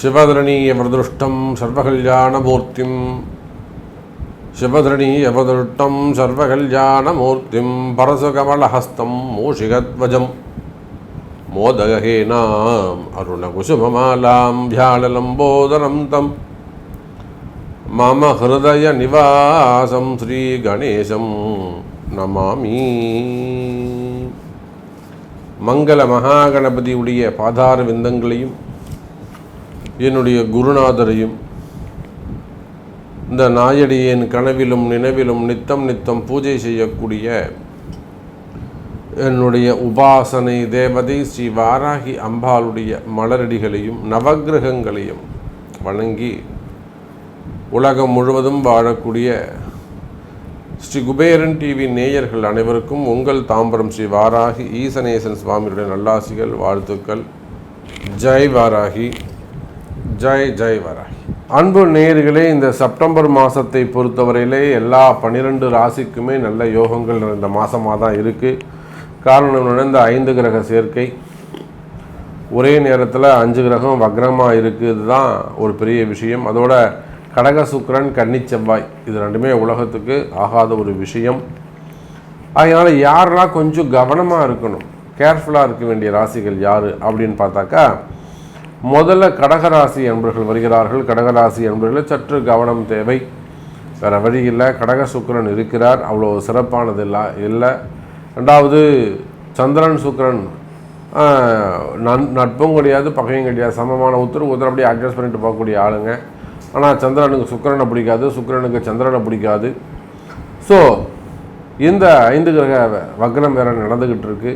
சிவதரணீயவதருஷ்டம் சர்வகல்யாணமூர்த்திம் சிவதரணீயவதருஷ்டம் சர்வகல்யாணமூர்த்திம் பரசுகமலஹஸ்தம் மூஷிகத்வஜம் மோதகஹேனாம் அருணகுசுமமாலாம் வியாழலம்போதரம் தம் மம ஹிருதய நிவாசம் ஸ்ரீ கணேசம் நமாமி. மங்கள மகாகணபதியுடைய பாதார விந்தங்களையும் என்னுடைய குருநாதரையும் இந்த நாயடியின் கனவிலும் நினைவிலும் நித்தம் நித்தம் பூஜை செய்யக்கூடிய என்னுடைய உபாசனை தேவதை ஸ்ரீ வாராகி அம்பாளுடைய மலரடிகளையும் நவக்கிரகங்களையும் வணங்கி உலகம் முழுவதும் வாழக்கூடிய ஸ்ரீ குபேரன் டிவி நேயர்கள் அனைவருக்கும் உங்கள் தாம்பரம் ஸ்ரீ வாராகி ஈசனேசன் சுவாமியுடைய நல்லாசிகள், வாழ்த்துக்கள். ஜெய் வாராகி, ஜெய் ஜெய் வாராகி. அன்பு நேயர்களே, இந்த செப்டம்பர் மாதத்தை பொறுத்தவரையிலே எல்லா 12 ராசிக்குமே நல்ல யோகங்கள் நிறைந்த மாதமாக தான் இருக்குது. காரணம் இந்த 5 கிரக சேர்க்கை ஒரே நேரத்தில் 5 கிரகம் வக்ரமாக இருக்குது தான் ஒரு பெரிய விஷயம். அதோட கடக சுக்கிரன் கன்னி செவ்வாய் இது ரெண்டுமே உலகத்துக்கு ஆகாத ஒரு விஷயம். அதனால் யாரெல்லாம் கொஞ்சம் கவனமாக இருக்கணும், கேர்ஃபுல்லாக இருக்க வேண்டிய ராசிகள் யார் அப்படின்னு பார்த்தாக்கா, முதல்ல கடகராசி என்பவர்கள் வருகிறார்கள். கடகராசி என்பவர்கள் சற்று கவனம் தேவை, வேறு வழி இல்லை. கடக சுக்கிரன் இருக்கிறார், அவ்வளோ சிறப்பானது இல்லை. ரெண்டாவது சந்திரன் சுக்கிரன் நட்பும் கிடையாது, பகையும் கிடையாது, சமமான உத்தரவு அப்படியே அட்ஜஸ்ட் பண்ணிட்டு போகக்கூடிய ஆளுங்க. ஆனால் சந்திரனுக்கு சுக்கிரனை பிடிக்காது, சுக்கிரனுக்கு சந்திரனை பிடிக்காது. ஸோ இந்த 5 கிரக வக்ரம் வேறு நடந்துக்கிட்டு இருக்குது.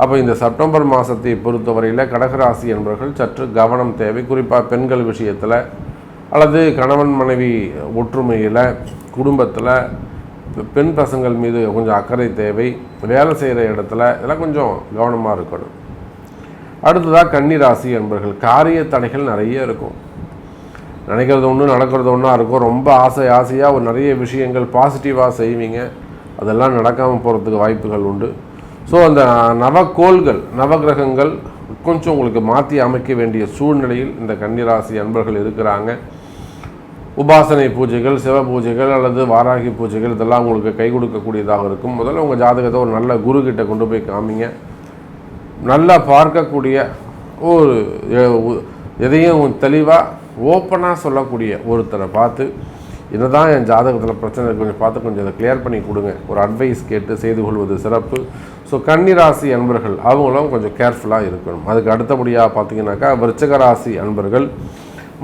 அப்போ இந்த செப்டம்பர் மாதத்தை பொறுத்தவரையில் கடகராசி என்பவர்கள் சற்று கவனம் தேவை. குறிப்பாக பெண்கள் விஷயத்தில் அல்லது கணவன் மனைவி ஒற்றுமையில், குடும்பத்தில் பெண் பசங்கள் மீது கொஞ்சம் அக்கறை தேவை. வேலை செய்கிற இடத்துல இதெல்லாம் கொஞ்சம் கவனமாக இருக்கணும். அடுத்ததாக கன்னிராசி என்பவர்கள் காரிய தடைகள் நிறைய இருக்கும். நினைக்கிறது ஒன்று நடக்கிறது ஒன்றா இருக்கும். ரொம்ப ஆசையாக ஒரு நிறைய விஷயங்கள் பாசிட்டிவாக செய்வீங்க, அதெல்லாம் நடக்காமல் போகிறதுக்கு வாய்ப்புகள் உண்டு. ஸோ அந்த நவக்கோள்கள் நவகிரகங்கள் கொஞ்சம் உங்களுக்கு மாற்றி அமைக்க வேண்டிய சூழ்நிலையில் இந்த கன்னிராசி அன்பர்கள் இருக்கிறாங்க. உபாசனை பூஜைகள், சிவ பூஜைகள் அல்லது வாராகி பூஜைகள் இதெல்லாம் உங்களுக்கு கை கொடுக்கக்கூடியதாக இருக்கும். முதல்ல உங்கள் ஜாதகத்தை ஒரு நல்ல குரு கிட்ட கொண்டு போய் காமிங்க. நல்லா பார்க்கக்கூடிய ஒரு எதையும் தெளிவாக ஓப்பனாக சொல்லக்கூடிய ஒருத்தரை பார்த்து, இதுதான் என் ஜாதகத்தில் பிரச்சனை கொஞ்சம் பார்த்து கொஞ்சம் அதை கிளியர் பண்ணி கொடுங்க, ஒரு அட்வைஸ் கேட்டு செய்து கொள்வது சிறப்பு. ஸோ கன்னிராசி அன்பர்கள் அவங்களும் கொஞ்சம் கேர்ஃபுல்லாக இருக்கணும். அதுக்கு அடுத்தபடியாக பார்த்தீங்கன்னாக்கா விருச்சிக ராசி அன்பர்கள்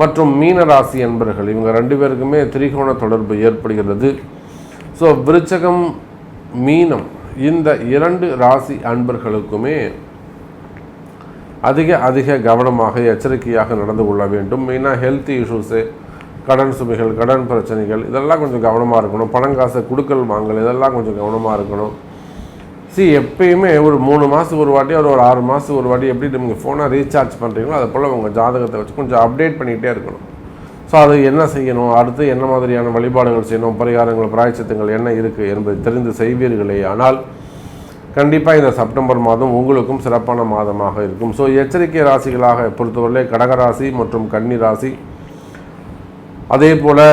மற்றும் மீன ராசி அன்பர்கள் இவங்க 2 பேருக்குமே திரிகோண தொடர்பு ஏற்படுகிறது. ஸோ விருச்சகம் மீனம் இந்த 2 ராசி அன்பர்களுக்குமே அதிக கவனமாக எச்சரிக்கையாக நடந்து கொள்ள வேண்டும். மெயினாக ஹெல்த் இஷ்யூஸு, கடன் சுமைகள், கடன் பிரச்சனைகள் இதெல்லாம் கொஞ்சம் கவனமாக இருக்கணும். பணங்காசை கொடுக்கல் வாங்கல் இதெல்லாம் கொஞ்சம் கவனமாக இருக்கணும். எப்பயுமே ஒரு 3 மாதத்துக்கு ஒரு வாட்டி, ஒரு 6 மாதத்துக்கு ஒரு வாட்டி எப்படி நீங்கள் ஃபோனை ரீசார்ஜ் பண்ணுறீங்களோ அது போல் உங்கள் ஜாதகத்தை வச்சு கொஞ்சம் அப்டேட் பண்ணிக்கிட்டே இருக்கணும். ஸோ அது என்ன செய்யணும், அடுத்து என்ன மாதிரியான வழிபாடுகள் செய்யணும், பரிகாரங்கள், பிராயச்சித்தங்கள் என்ன இருக்குது என்பதை தெரிந்து செய்வீர்களே ஆனால் கண்டிப்பாக இந்த செப்டம்பர் மாதம் உங்களுக்கும் சிறப்பான மாதமாக இருக்கும். ஸோ எச்சரிக்கை ராசிகளாக பொறுத்தவரையிலே கடகராசி மற்றும் கன்னி ராசி, அதே போல்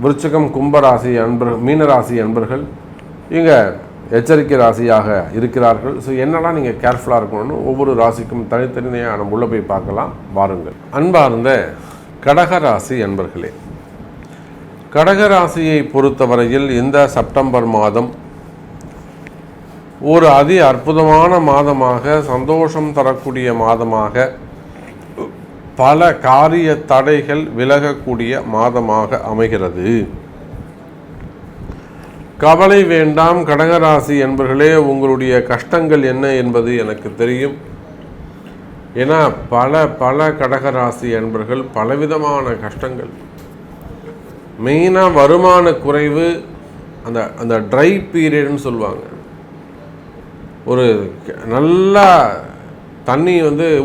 விருச்சிகம் கும்பராசி அன்பர்கள், மீனராசி அன்பர்கள் இங்கே எச்சரிக்கை ராசியாக இருக்கிறார்கள். ஸோ என்னெல்லாம் நீங்கள் கேர்ஃபுல்லாக இருக்கணும்னு ஒவ்வொரு ராசிக்கும் தனித்தனியாக நம்ம உள்ளே போய் பார்க்கலாம் வாருங்கள். அன்பார்ந்த கடகராசி அன்பர்களே, கடகராசியை பொறுத்தவரையில் இந்த செப்டம்பர் மாதம் ஒரு அற்புதமான மாதமாக, சந்தோஷம் தரக்கூடிய மாதமாக, பல காரிய தடைகள் விலகக்கூடிய மாதமாக அமைகிறது. கவலை வேண்டாம் கடகராசி என்பர்களே, உங்களுடைய கஷ்டங்கள் என்ன என்பது எனக்கு தெரியும். ஏன்னா பல கடகராசி என்பர்கள் பலவிதமான கஷ்டங்கள், மெயினாக வருமான குறைவு, அந்த ட்ரை பீரியட்னு சொல்லுவாங்க. ஒரு நல்லா தண்ணி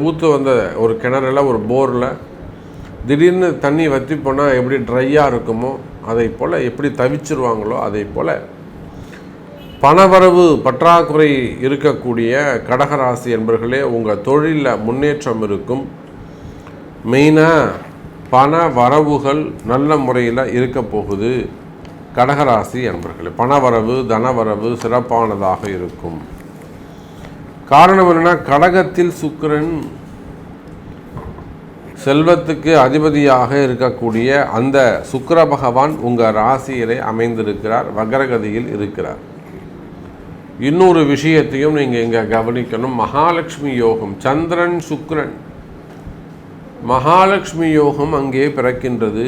ஊற்று வந்த ஒரு கிணறுல, ஒரு போரில் திடீர்னு தண்ணி வற்றி போனால் எப்படி ட்ரையாக இருக்குமோ அதை போல் எப்படி தவிச்சிருவாங்களோ அதை போல் பணவரவு பற்றாக்குறை இருக்கக்கூடிய கடகராசி என்பர்களே உங்கள் தொழிலில் முன்னேற்றம் இருக்கும். மெயினாக பண வரவுகள் நல்ல முறையில் இருக்க போகுது. கடகராசி என்பர்களே பணவரவு தனவரவு சிறப்பானதாக இருக்கும். காரணம் என்னென்னா, கடகத்தில் சுக்கிரன் செல்வத்துக்கு அதிபதியாக இருக்கக்கூடிய அந்த சுக்கிர பகவான் உங்கள் ராசியிலே அமைந்திருக்கிறார், வக்ரகதியில் இருக்கிறார். இன்னொரு விஷயத்தையும் நீங்கள் இங்கே கவனிக்கணும். மகாலட்சுமி யோகம், சந்திரன் சுக்கிரன் மகாலட்சுமி யோகம் அங்கே பிறக்கின்றது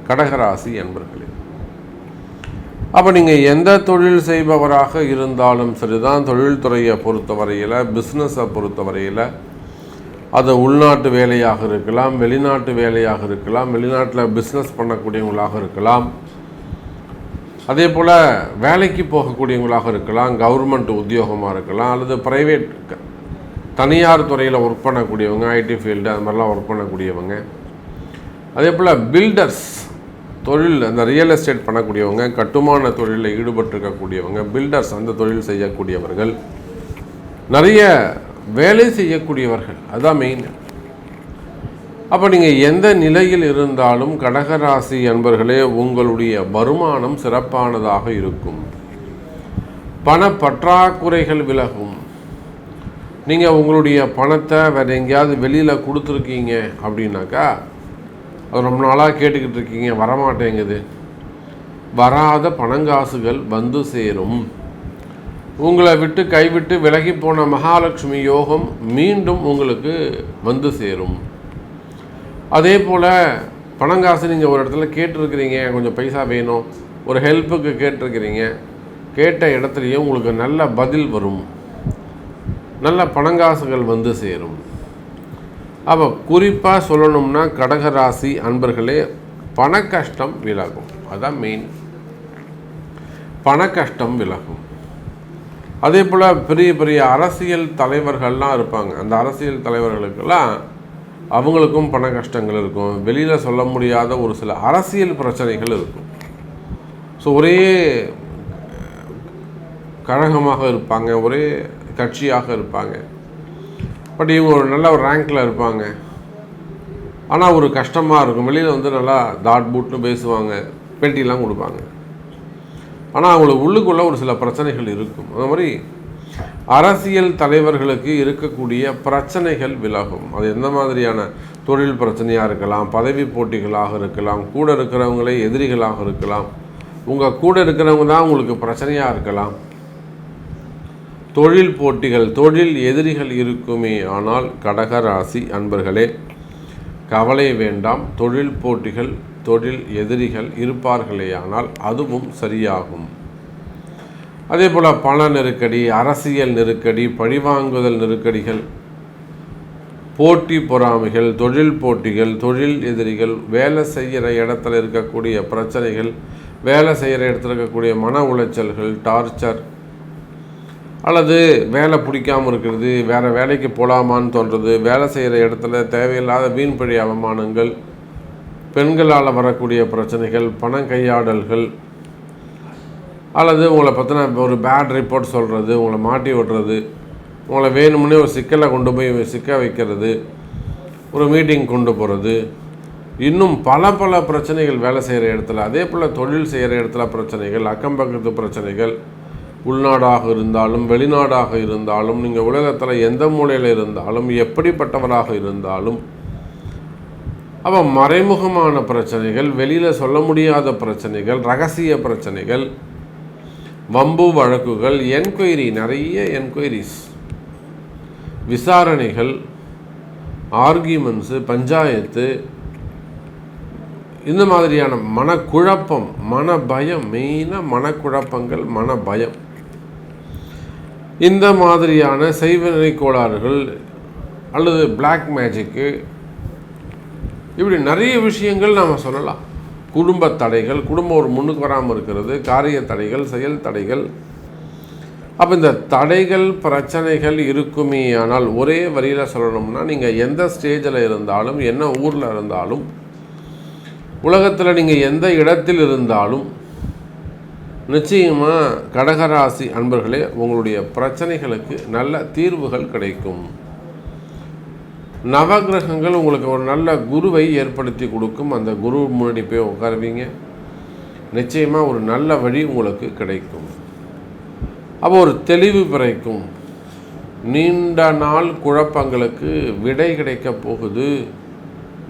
கடகராசி என்பர்களே. அப்போ நீங்கள் எந்த தொழில் செய்பவராக இருந்தாலும் சரிதான், தொழில்துறையை பொறுத்தவரையில், பிஸ்னஸை பொறுத்தவரையில், அது உள்நாட்டு வேலையாக இருக்கலாம், வெளிநாட்டு வேலையாக இருக்கலாம், வெளிநாட்டில் பிஸ்னஸ் பண்ணக்கூடியவங்களாக இருக்கலாம், அதே போல் வேலைக்கு போகக்கூடியவங்களாக இருக்கலாம், கவர்மெண்ட் உத்தியோகமாக இருக்கலாம், அல்லது ப்ரைவேட் தனியார் துறையில் ஒர்க் பண்ணக்கூடியவங்க, ஐடி ஃபீல்டு அது மாதிரிலாம் ஒர்க் பண்ணக்கூடியவங்க, அதே போல் பில்டர்ஸ் தொழில், அந்த ரியல் எஸ்டேட் பண்ணக்கூடியவங்க, கட்டுமான தொழிலில் ஈடுபட்டிருக்கக்கூடியவங்க, பில்டர்ஸ் அந்த தொழில் செய்யக்கூடியவர்கள், நிறைய வேலை செய்யக்கூடியவர்கள், அதுதான் மெயின். அப்போ நீங்கள் எந்த நிலையில் இருந்தாலும் கடகராசி அன்பர்களே உங்களுடைய வருமானம் சிறப்பானதாக இருக்கும். பண பற்றாக்குறைகள் விலகும். நீங்கள் உங்களுடைய பணத்தை வேறு எங்கேயாவது வெளியில் கொடுத்துருக்கீங்க அப்படின்னாக்கா, அது ரொம்ப நாளாக கேட்டுக்கிட்டு இருக்கீங்க, வரமாட்டேங்குது, வராத பணங்காசுகள் வந்து சேரும். உங்களை விட்டு கைவிட்டு விலகி போன மகாலட்சுமி யோகம் மீண்டும் உங்களுக்கு வந்து சேரும். அதே போல் பணங்காசு நீங்கள் ஒரு இடத்துல கேட்டிருக்கிறீங்க, கொஞ்சம் பைசா வேணும், ஒரு ஹெல்ப்புக்கு கேட்டிருக்கிறீங்க, கேட்ட இடத்துலையும் உங்களுக்கு நல்ல பதில் வரும், நல்ல பணங்காசுகள் வந்து சேரும். அப்போ குறிப்பாக சொல்லணும்னா கடகராசி அன்பர்களே பண கஷ்டம் விலகும். அதுதான் மெயின். பண கஷ்டம் விலகும். அதே போல் பெரிய பெரிய அரசியல் தலைவர்கள்லாம் இருப்பாங்க. அந்த அரசியல் தலைவர்களுக்கெல்லாம் அவங்களுக்கும் பண கஷ்டங்கள் இருக்கும். வெளியில் சொல்ல முடியாத ஒரு சில அரசியல் பிரச்சனைகள் இருக்கும். ஸோ ஒரே கழகமாக இருப்பாங்க, ஒரே கட்சியாக இருப்பாங்க, பட் இவங்க ஒரு நல்ல ஒரு ரேங்கில் இருப்பாங்க. ஆனால் ஒரு கஷ்டமாக இருக்கும். வெளியில் வந்து நல்லா தாட் பூட்னு பேசுவாங்க, பேட்டிலாம் கொடுப்பாங்க, ஆனால் அவங்களுக்கு உள்ளுக்குள்ளே ஒரு சில பிரச்சனைகள் இருக்கும். அந்த மாதிரி அரசியல் தலைவர்களுக்கு இருக்கக்கூடிய பிரச்சனைகள் விலகும். அது எந்த மாதிரியான தொழில் பிரச்சனையாக இருக்கலாம், பதவி போட்டிகளாக இருக்கலாம், கூட இருக்கிறவங்களே எதிரிகளாக இருக்கலாம், உங்கள் கூட இருக்கிறவங்க தான் உங்களுக்கு பிரச்சனையாக இருக்கலாம், தொழில் போட்டிகள், தொழில் எதிரிகள் இருக்குமே. ஆனால் கடகராசி அன்பர்களே கவலை வேண்டாம். தொழில் போட்டிகள், தொழில் எதிரிகள் இருப்பார்களே, ஆனால் அதுவும் சரியாகும். அதே போல் பண நெருக்கடி, அரசியல் நெருக்கடி, பழிவாங்குதல் நெருக்கடிகள், போட்டி பொறாமைகள், தொழில் போட்டிகள், தொழில் எதிரிகள், வேலை செய்கிற இடத்துல இருக்கக்கூடிய பிரச்சனைகள், வேலை செய்கிற இடத்துல இருக்கக்கூடிய மன உளைச்சல்கள், டார்ச்சர், அல்லது வேலை பிடிக்காமல் இருக்கிறது, வேறு வேலைக்கு போகலாமான்னு தோன்றது, வேலை செய்கிற இடத்துல தேவையில்லாத வீண்பழி அவமானங்கள், பெண்களால் வரக்கூடிய பிரச்சனைகள், பண கையாடல்கள், அல்லது உங்களை பற்றின ஒரு பேட் ரிப்போர்ட் சொல்கிறது, உங்களை மாட்டி விடுறது, உங்களை வேணும்னே ஒரு சிக்கலை கொண்டு போய் சிக்க வைக்கிறது, ஒரு மீட்டிங் கொண்டு போகிறது, இன்னும் பல பல பிரச்சனைகள் வேலை செய்கிற இடத்துல. அதே போல் தொழில் செய்கிற இடத்துல பிரச்சனைகள், அக்கம் பக்கத்து பிரச்சனைகள், உள்நாடாக இருந்தாலும் வெளிநாடாக இருந்தாலும், நீங்கள் உலகத்தில் எந்த மூலையில் இருந்தாலும், எப்படிப்பட்டவராக இருந்தாலும், அப்போ மறைமுகமான பிரச்சனைகள், வெளியில் சொல்ல முடியாத பிரச்சனைகள், ரகசிய பிரச்சனைகள், வம்பு வழக்குகள், என்கொயரி, நிறைய என்கொயரிஸ், விசாரணைகள், ஆர்கியூமெண்ட்ஸு, பஞ்சாயத்து, இந்த மாதிரியான மனக்குழப்பம், மன பயம், மெயினாக மனக்குழப்பங்கள், மன பயம், இந்த மாதிரியான செய்வினை கோளாறுகள் அல்லது பிளாக் மேஜிக்கு, இப்படி நிறைய விஷயங்கள் நாம் சொல்லலாம். குடும்ப தடைகள், குடும்பம் ஒரு முன்னுக்கு வராமல் இருக்கிறது, காரிய தடைகள், செயல் தடைகள். அப்போ இந்த தடைகள் பிரச்சனைகள் இருக்குமே. ஆனால் ஒரே வரியில் சொல்லணும்னா, நீங்கள் எந்த ஸ்டேஜில் இருந்தாலும், என்ன ஊரில் இருந்தாலும், உலகத்தில் நீங்கள் எந்த இடத்தில் இருந்தாலும், நிச்சயமாக கடகராசி அன்பர்களே உங்களுடைய பிரச்சனைகளுக்கு நல்ல தீர்வுகள் கிடைக்கும். நவகிரகங்கள் உங்களுக்கு ஒரு நல்ல குருவை ஏற்படுத்தி கொடுக்கும். அந்த குரு முன்னாடி போய் உட்காருவீங்க. நிச்சயமாக ஒரு நல்ல வழி உங்களுக்கு கிடைக்கும். அப்போ ஒரு தெளிவு பிறக்கும். நீண்ட நாள் குழப்பங்களுக்கு விடை கிடைக்கப் போகுது.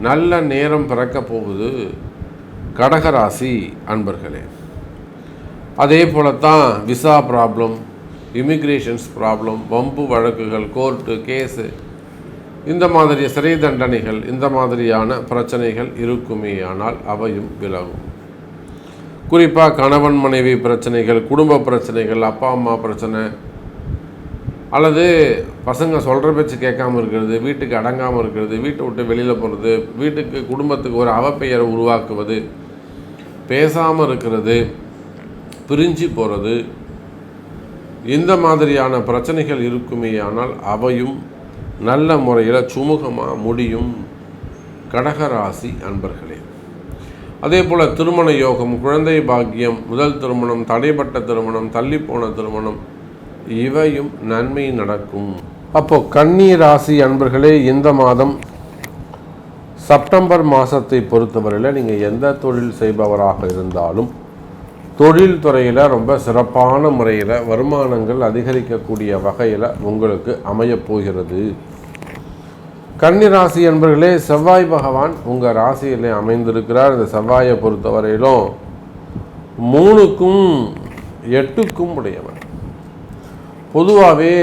நல்ல நேரம் பிறக்க போகுது கடகராசி அன்பர்களே. அதே போலத்தான் விசா ப்ராப்ளம், இமிக்ரேஷன்ஸ் ப்ராப்ளம், வம்பு வழக்குகள், கோர்ட்டு கேஸு, இந்த மாதிரி சிறை தண்டனைகள், இந்த மாதிரியான பிரச்சனைகள் இருக்குமே ஆனால் அவையும் விலகும். குறிப்பாக கணவன் மனைவி பிரச்சனைகள், குடும்ப பிரச்சனைகள், அப்பா அம்மா பிரச்சனை, அல்லது பசங்க சொல்கிற பேச்சு கேட்காமல் இருக்கிறது, வீட்டுக்கு அடங்காமல் இருக்கிறது, வீட்டை விட்டு வெளியில் போகிறது, வீட்டுக்கு குடும்பத்துக்கு ஒரு அவப்பெயரை உருவாக்குவது, பேசாமல் இருக்கிறது, பிரிஞ்சு போகிறது, இந்த மாதிரியான பிரச்சனைகள் இருக்குமே ஆனால் அவையும் நல்ல முறையில் சுமூகமாக முடியும் கடகராசி அன்பர்களே. அதே போல் திருமண யோகம், குழந்தை பாக்கியம், முதல் திருமணம், தடைப்பட்ட திருமணம், தள்ளிப்போன திருமணம், இவையும் நன்மை நடக்கும். அப்போது கன்னி ராசி அன்பர்களே, இந்த மாதம் செப்டம்பர் மாதத்தை பொறுத்தவரையில் நீங்கள் எந்த தொழில் செய்பவராக இருந்தாலும் தொழில் துறையில் ரொம்ப சிறப்பான முறையில் வருமானங்கள் அதிகரிக்கக்கூடிய வகையில் உங்களுக்கு அமையப்போகிறது. கன்னிராசி என்பர்களே, செவ்வாய் பகவான் உங்கள் ராசியிலே அமைந்திருக்கிறார். இந்த செவ்வாயை பொறுத்தவரையிலும் 3க்கும் 8க்கும் உடையவன். பொதுவாகவே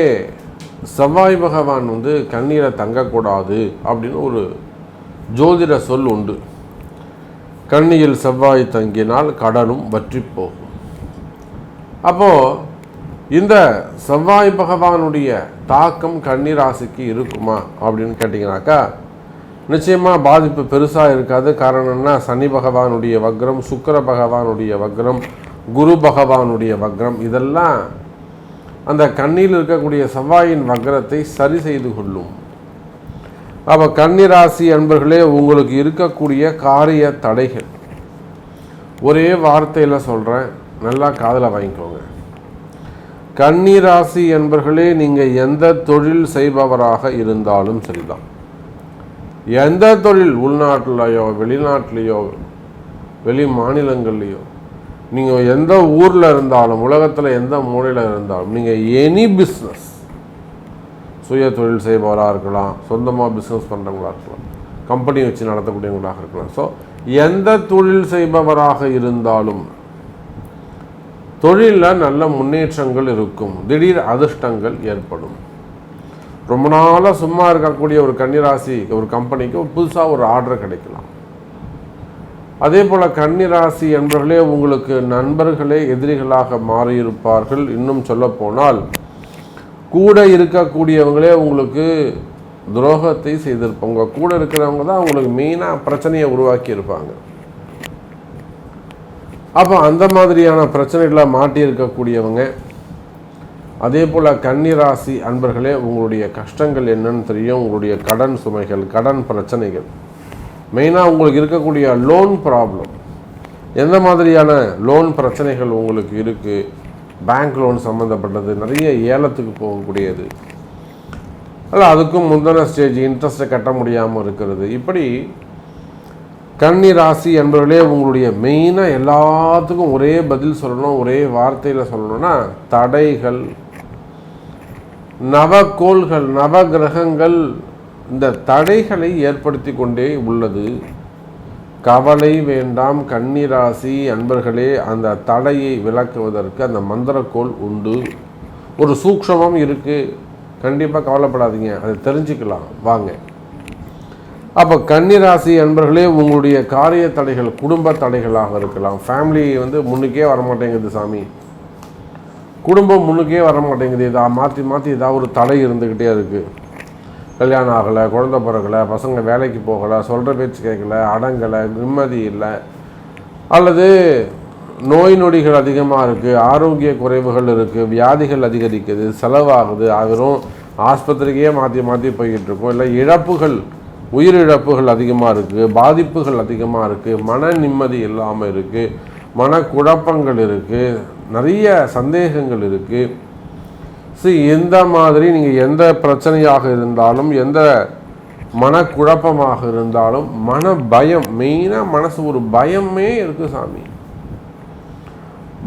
செவ்வாய் பகவான் கண்ணீரை தங்கக்கூடாது அப்படின்னு ஒரு ஜோதிட சொல் உண்டு. கன்னியில் செவ்வாய் தங்கினால் கடனும் வற்றி போகும். அப்போது இந்த செவ்வாய் பகவானுடைய தாக்கம் கன்னி ராசிக்கு இருக்குமா அப்படின்னு கேட்டிங்கனாக்கா நிச்சயமாக பாதிப்பு பெருசாக இருக்காது. காரணம்னா சனி பகவானுடைய வக்ரம், சுக்கிர பகவானுடைய வக்ரம், குரு பகவானுடைய வக்ரம், இதெல்லாம் அந்த கண்ணியில் இருக்கக்கூடிய செவ்வாயின் வக்ரத்தை சரி செய்து கொள்ளும். அப்போ கன்னிராசி அன்பர்களே, உங்களுக்கு இருக்கக்கூடிய காரிய தடைகள் ஒரே வார்த்தையில் சொல்கிறேன், நல்லா காதில் வாங்கிக்கோங்க. கன்னிராசி அன்பர்களே, நீங்கள் எந்த தொழில் செய்பவராக இருந்தாலும் சரிதான், எந்த தொழில், உள்நாட்டிலையோ வெளிநாட்டிலையோ வெளி மாநிலங்கள்லையோ, நீங்கள் எந்த ஊரில் இருந்தாலும், உலகத்தில் எந்த மூலையில் இருந்தாலும், நீங்கள் எனி பிஸ்னஸ், சுய தொழில் செய்பவராக இருக்கலாம், சொந்தமாக பிஸ்னஸ் பண்ணுறவங்களாக இருக்கலாம், கம்பெனி வச்சு நடத்தக்கூடியவங்களாக இருக்கலாம். ஸோ எந்த தொழில் செய்பவராக இருந்தாலும் தொழிலில் நல்ல முன்னேற்றங்கள் இருக்கும், திடீர் அதிர்ஷ்டங்கள் ஏற்படும். ரொம்ப நாளாக சும்மா இருக்கக்கூடிய ஒரு கன்னிராசி ஒரு கம்பெனிக்கு புதுசாக ஒரு ஆர்டர் கிடைக்கலாம். அதே போல் கன்னிராசி என்பவர்களே, உங்களுக்கு நண்பர்களே எதிரிகளாக மாறியிருப்பார்கள். இன்னும் சொல்லப்போனால் கூட இருக்கக்கூடியவங்களே உங்களுக்கு துரோகத்தை செய்திருப்பாங்க. கூட இருக்கிறவங்க தான் உங்களுக்கு மெயினாக பிரச்சனையை உருவாக்கி இருப்பாங்க. அப்போ அந்த மாதிரியான பிரச்சனைகளை மாட்டியிருக்கக்கூடியவங்க. அதே போல் கன்னிராசி அன்பர்களே, உங்களுடைய கஷ்டங்கள் என்னன்னு தெரியும். உங்களுடைய கடன் சுமைகள், கடன் பிரச்சனைகள், மெயினாக உங்களுக்கு இருக்கக்கூடிய லோன் ப்ராப்ளம், எந்த மாதிரியான லோன் பிரச்சனைகள் உங்களுக்கு இருக்குது, பேங்க் லோன் சம்மந்தப்பட்டது, நிறைய ஏலத்துக்கு போகக்கூடியது, அல்ல அதுக்கும் முந்தின ஸ்டேஜ் இன்ட்ரெஸ்ட்டை கட்ட முடியாமல் இருக்கிறது. இப்படி கன்னி ராசி என்பவர்களே, உங்களுடைய மெயினாக எல்லாத்துக்கும் ஒரே பதில் சொல்லணும், ஒரே வார்த்தையில் சொல்லணும்னா தடைகள், நவகோள்கள், நவகிரகங்கள் இந்த தடைகளை ஏற்படுத்தி கொண்டே உள்ளது. கவலை வேண்டாம் கன்னிராசி அன்பர்களே, அந்த தடையை விளக்குவதற்கு அந்த மந்திரக்கோள் உண்டு. ஒரு சூக்ஷமம் இருக்குது, கண்டிப்பாக கவலைப்படாதீங்க, அதை தெரிஞ்சுக்கலாம் வாங்க. அப்போ கன்னிராசி அன்பர்களே, உங்களுடைய காரிய தடைகள் குடும்ப தடைகளாக இருக்கலாம். ஃபேமிலி முன்னுக்கே வரமாட்டேங்குது சாமி, குடும்பம் முன்னுக்கே வரமாட்டேங்குது, இதை மாற்றி மாற்றி ஏதாவது ஒரு தடை இருந்துக்கிட்டே இருக்குது. கல்யாணம் ஆகலை, குழந்தை பிறக்கலை, பசங்க வேலைக்கு போகலை, சொல்கிற பேச்சு கேட்கலை, அடங்கலை, நிம்மதி இல்லை, அல்லது நோய் நொடிகள் அதிகமாக இருக்குது, ஆரோக்கிய குறைவுகள் இருக்குது, வியாதிகள் அதிகரிக்குது, செலவாகுது, வெறும் ஆஸ்பத்திரிக்கே மாற்றி மாற்றி போய்கிட்டு இருக்கோம், இல்லை இழப்புகள், உயிரிழப்புகள் அதிகமாக இருக்குது, பாதிப்புகள் அதிகமாக இருக்குது, மன நிம்மதி இல்லாமல் இருக்குது, மனக்குழப்பங்கள் இருக்குது, நிறைய சந்தேகங்கள் இருக்குது. இந்த மாதிரி நீங்கள் எந்த பிரச்சனையாக இருந்தாலும், எந்த மனக்குழப்பமாக இருந்தாலும், மன பயம், மெயினாக மனசு ஒரு பயமே இருக்குது சாமி.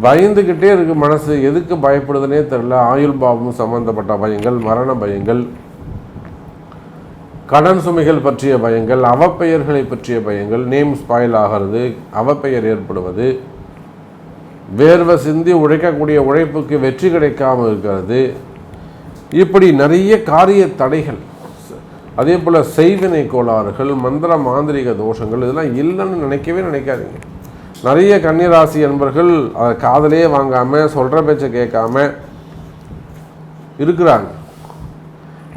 பயந்துக்கிட்டே இருக்கு மனசு. எதுக்கு பயப்படுதுன்னே தெரியல. ஆயுள் பாவம் சம்பந்தப்பட்ட பயங்கள், மரண பயங்கள், கடன் சுமைகள் பற்றிய பயங்கள், அவப்பெயர்களை பற்றிய பயங்கள், நேம் ஸ்பாயில் ஆகிறது, அவப்பெயர் ஏற்படுவது, வேர்வை சிந்தி உழைக்கக்கூடிய உழைப்புக்கு வெற்றி கிடைக்காமல் இருக்கிறது, இப்படி நிறைய காரிய தடைகள், அதே போல் செய்வினை கோளாறுகள், மந்திர மாந்திரிக தோஷங்கள், இதெல்லாம் இல்லைன்னு நினைக்கவே நினைக்காதீங்க. நிறைய கன்னிராசி என்பர்கள் அதை காதலே வாங்காமல் சொல்கிற பேச்சை கேட்காம இருக்கிறாங்க.